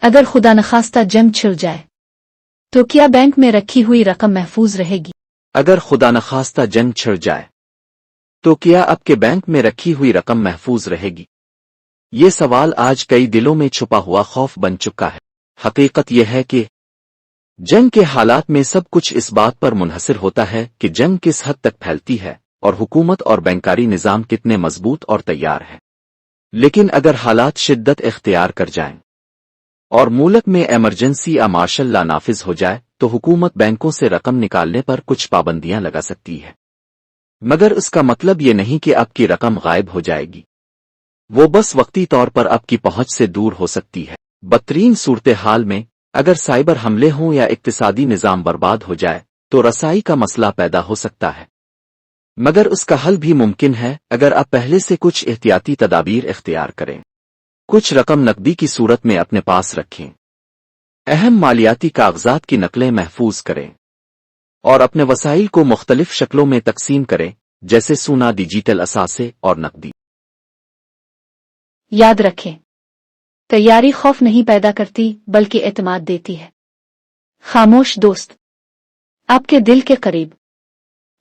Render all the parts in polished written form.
अगर खुदा नखास्ता जंग छिड़ जाए तो क्या बैंक में रखी हुई रकम महफूज रहेगी? अगर खुदा नखास्ता जंग छिड़ जाए तो क्या आपके बैंक में रखी हुई रकम महफूज रहेगी? ये सवाल आज कई दिलों में छुपा हुआ खौफ बन चुका है। हकीकत यह है कि जंग के हालात में सब कुछ इस बात पर मुनहसर होता है कि जंग किस हद तक फैलती है और हुकूमत और बैंकारी निज़ाम कितने मजबूत और तैयार है। लेकिन अगर हालात शिद्दत इख्तियार कर जाएं और मुल्क में इमरजेंसी या मार्शल लॉ नाफिज हो जाए तो हुकूमत बैंकों से रकम निकालने पर कुछ पाबंदियां लगा सकती है, मगर उसका मतलब ये नहीं कि आपकी रकम गायब हो जाएगी। वो बस वक्ती तौर पर आपकी पहुंच से दूर हो सकती है। बदतरीन सूरत हाल में अगर साइबर हमले हों या इक्तिसादी निज़ाम बर्बाद हो जाए तो रसाई का मसला पैदा हो सकता है, मगर उसका हल भी मुमकिन है अगर आप पहले से कुछ एहतियाती तदाबीर इख्तियार करें। कुछ रकम नकदी की सूरत में अपने पास रखें, अहम मालियाती कागजात की नकलें महफूज करें और अपने वसाइल को मुख्तलिफ शक्लों में तकसीम करें, जैसे सोना, डिजिटल असासे और नकदी। याद रखें, तैयारी खौफ नहीं पैदा करती बल्कि एतमाद देती है। खामोश दोस्त, आपके दिल के करीब,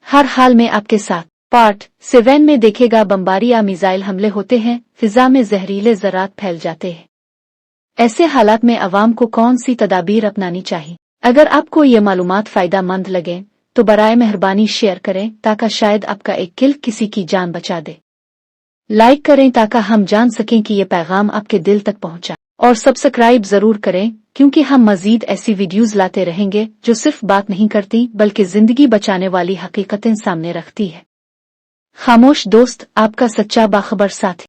हर हाल में आपके साथ। पार्ट 7 में देखेगा बमबारी या मिसाइल हमले होते हैं, फिजा में जहरीले ज़रात फैल जाते हैं। ऐसे हालात में अवाम को कौन सी तदाबीर अपनानी चाहिए? अगर आपको ये मालूमात फ़ायदा मंद लगे तो बराए मेहरबानी शेयर करें ताकि शायद आपका एक क्लिक किसी की जान बचा दे। लाइक करें ताकि हम जान सकें कि ये पैगाम आपके दिल तक पहुंचा, और सब्सक्राइब जरूर करें क्योंकि हम मजीद ऐसी वीडियोस लाते रहेंगे जो सिर्फ बात नहीं करती बल्कि जिंदगी बचाने वाली हकीकतें सामने रखती है। खामोश दोस्त, आपका सच्चा बाखबर साथी।